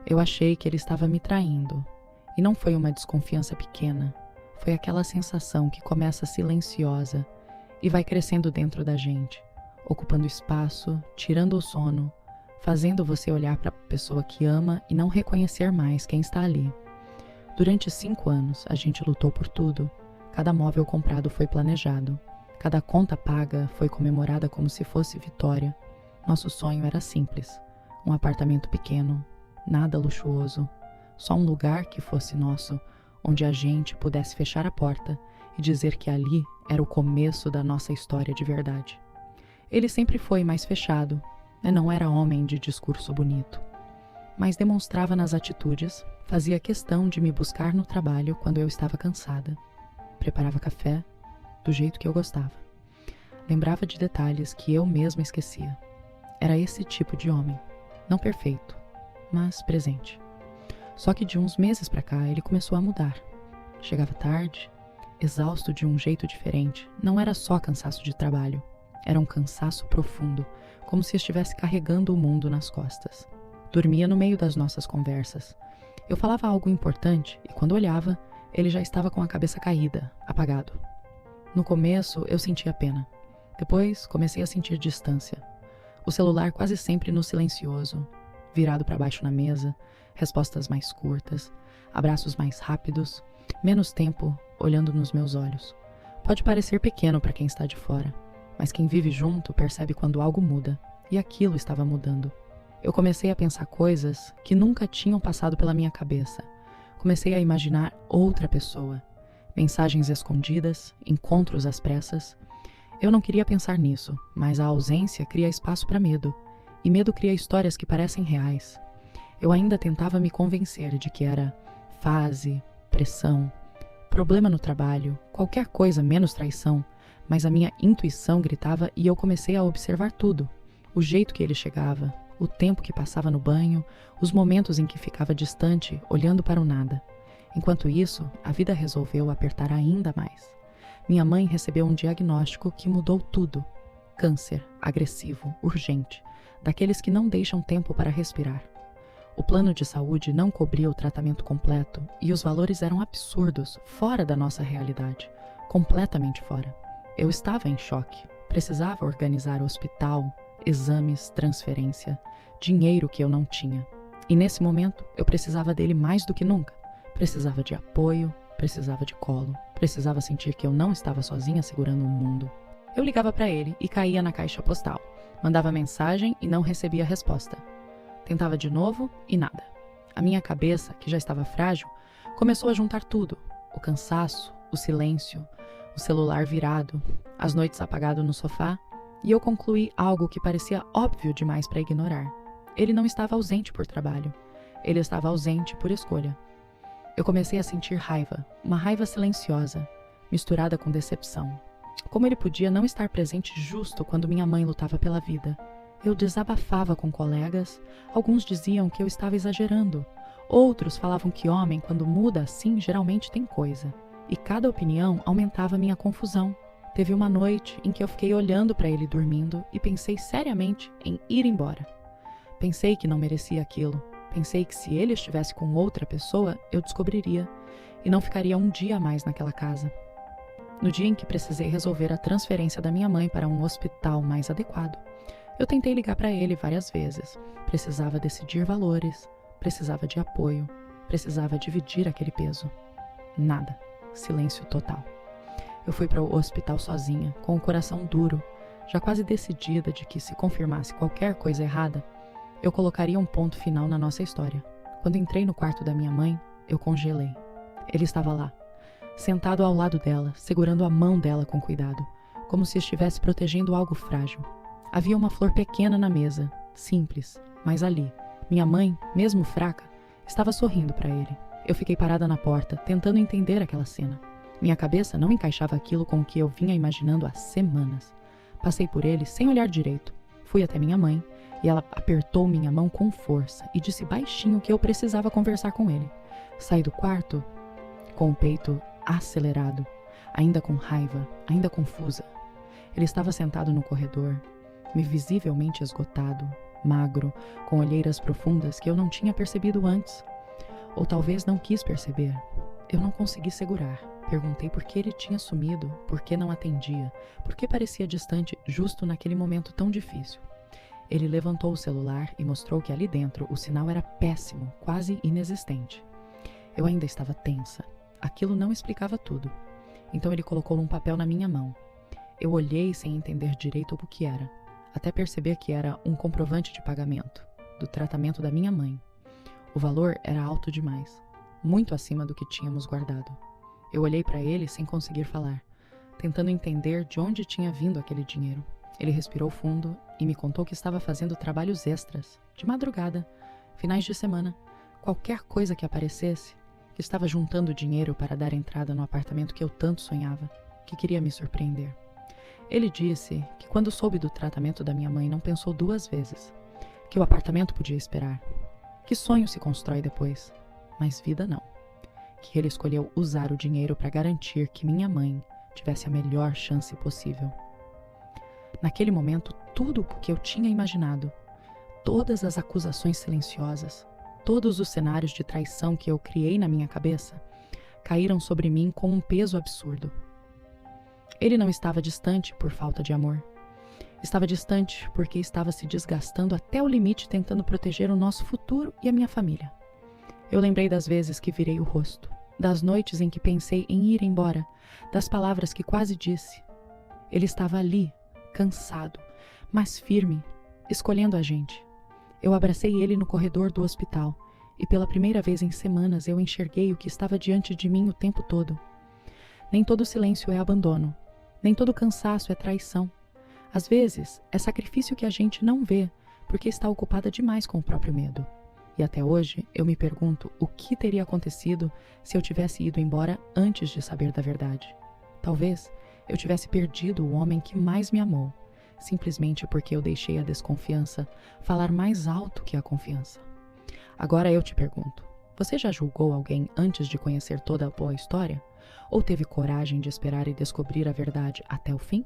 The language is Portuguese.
Eu achei que ele estava me traindo. E não foi uma desconfiança pequena. Foi aquela sensação que começa silenciosa e vai crescendo dentro da gente, ocupando espaço, tirando o sono, fazendo você olhar para a pessoa que ama e não reconhecer mais quem está ali. Durante 5 anos, a gente lutou por tudo. Cada móvel comprado foi planejado. Cada conta paga foi comemorada como se fosse vitória. Nosso sonho era simples. Um apartamento pequeno, nada luxuoso. Só um lugar que fosse nosso, onde a gente pudesse fechar a porta e dizer que ali era o começo da nossa história de verdade. Ele sempre foi mais fechado, e não era homem de discurso bonito. Mas demonstrava nas atitudes, fazia questão de me buscar no trabalho quando eu estava cansada. Preparava café do jeito que eu gostava. Lembrava de detalhes que eu mesma esquecia. Era esse tipo de homem, não perfeito, mas presente. Só que de uns meses pra cá ele começou a mudar. Chegava tarde, exausto de um jeito diferente. Não era só cansaço de trabalho, era um cansaço profundo, como se estivesse carregando o mundo nas costas. Dormia no meio das nossas conversas. Eu falava algo importante e quando olhava, ele já estava com a cabeça caída, apagado. No começo eu sentia pena. Depois comecei a sentir distância. O celular quase sempre no silencioso, virado para baixo na mesa, respostas mais curtas, abraços mais rápidos, menos tempo olhando nos meus olhos. Pode parecer pequeno para quem está de fora, mas quem vive junto percebe quando algo muda, e aquilo estava mudando. Eu comecei a pensar coisas que nunca tinham passado pela minha cabeça. Comecei a imaginar outra pessoa, mensagens escondidas, encontros às pressas. Eu não queria pensar nisso, mas a ausência cria espaço para medo, e medo cria histórias que parecem reais. Eu ainda tentava me convencer de que era fase, pressão, problema no trabalho, qualquer coisa menos traição, mas a minha intuição gritava e eu comecei a observar tudo. O jeito que ele chegava, o tempo que passava no banho, os momentos em que ficava distante, olhando para o nada. Enquanto isso, a vida resolveu apertar ainda mais. Minha mãe recebeu um diagnóstico que mudou tudo. Câncer, agressivo, urgente, daqueles que não deixam tempo para respirar. O plano de saúde não cobria o tratamento completo e os valores eram absurdos, fora da nossa realidade, completamente fora. Eu estava em choque. Precisava organizar hospital, exames, transferência, dinheiro que eu não tinha. E nesse momento, eu precisava dele mais do que nunca. Precisava de apoio, precisava de colo, precisava sentir que eu não estava sozinha segurando o mundo. Eu ligava para ele e caía na caixa postal. Mandava mensagem e não recebia resposta. Tentava de novo e nada. A minha cabeça, que já estava frágil, começou a juntar tudo. O cansaço, o silêncio, o celular virado, as noites apagado no sofá, e eu concluí algo que parecia óbvio demais para ignorar. Ele não estava ausente por trabalho. Ele estava ausente por escolha. Eu comecei a sentir raiva, uma raiva silenciosa, misturada com decepção. Como ele podia não estar presente justo quando minha mãe lutava pela vida? Eu desabafava com colegas, alguns diziam que eu estava exagerando, outros falavam que homem, quando muda assim, geralmente tem coisa. E cada opinião aumentava minha confusão. Teve uma noite em que eu fiquei olhando para ele dormindo e pensei seriamente em ir embora. Pensei que não merecia aquilo. Pensei que se ele estivesse com outra pessoa, eu descobriria e não ficaria um dia a mais naquela casa. No dia em que precisei resolver a transferência da minha mãe para um hospital mais adequado, eu tentei ligar para ele várias vezes. Precisava decidir valores, precisava de apoio, precisava dividir aquele peso. Nada. Silêncio total. Eu fui para o hospital sozinha, com o coração duro, já quase decidida de que se confirmasse qualquer coisa errada, eu colocaria um ponto final na nossa história. Quando entrei no quarto da minha mãe, eu congelei. Ele estava lá, sentado ao lado dela, segurando a mão dela com cuidado, como se estivesse protegendo algo frágil. Havia uma flor pequena na mesa, simples, mas ali, minha mãe, mesmo fraca, estava sorrindo para ele. Eu fiquei parada na porta, tentando entender aquela cena. Minha cabeça não encaixava aquilo com o que eu vinha imaginando há semanas. Passei por ele sem olhar direito. Fui até minha mãe e ela apertou minha mão com força e disse baixinho que eu precisava conversar com ele. Saí do quarto com o peito acelerado, ainda com raiva, ainda confusa. Ele estava sentado no corredor, visivelmente esgotado, magro, com olheiras profundas que eu não tinha percebido antes. Ou talvez não quis perceber. Eu não consegui segurar. Perguntei por que ele tinha sumido, por que não atendia, por que parecia distante justo naquele momento tão difícil. Ele levantou o celular e mostrou que ali dentro o sinal era péssimo, quase inexistente. Eu ainda estava tensa. Aquilo não explicava tudo. Então ele colocou um papel na minha mão. Eu olhei sem entender direito o que era, até perceber que era um comprovante de pagamento, do tratamento da minha mãe. O valor era alto demais, muito acima do que tínhamos guardado. Eu olhei para ele sem conseguir falar, tentando entender de onde tinha vindo aquele dinheiro. Ele respirou fundo e me contou que estava fazendo trabalhos extras, de madrugada, finais de semana, qualquer coisa que aparecesse, que estava juntando dinheiro para dar entrada no apartamento que eu tanto sonhava, que queria me surpreender. Ele disse que quando soube do tratamento da minha mãe não pensou duas vezes, que o apartamento podia esperar, que sonho se constrói depois, mas vida não, que ele escolheu usar o dinheiro para garantir que minha mãe tivesse a melhor chance possível. Naquele momento, tudo o que eu tinha imaginado, todas as acusações silenciosas, todos os cenários de traição que eu criei na minha cabeça, caíram sobre mim com um peso absurdo. Ele não estava distante por falta de amor. Estava distante porque estava se desgastando até o limite tentando proteger o nosso futuro e a minha família. Eu lembrei das vezes que virei o rosto, das noites em que pensei em ir embora, das palavras que quase disse. Ele estava ali, cansado, mas firme, escolhendo a gente. Eu abracei ele no corredor do hospital e pela primeira vez em semanas eu enxerguei o que estava diante de mim o tempo todo. Nem todo silêncio é abandono, nem todo cansaço é traição. Às vezes, é sacrifício que a gente não vê porque está ocupada demais com o próprio medo. E até hoje, eu me pergunto o que teria acontecido se eu tivesse ido embora antes de saber da verdade. Talvez eu tivesse perdido o homem que mais me amou, simplesmente porque eu deixei a desconfiança falar mais alto que a confiança. Agora eu te pergunto, você já julgou alguém antes de conhecer toda a boa história? Ou teve coragem de esperar e descobrir a verdade até o fim?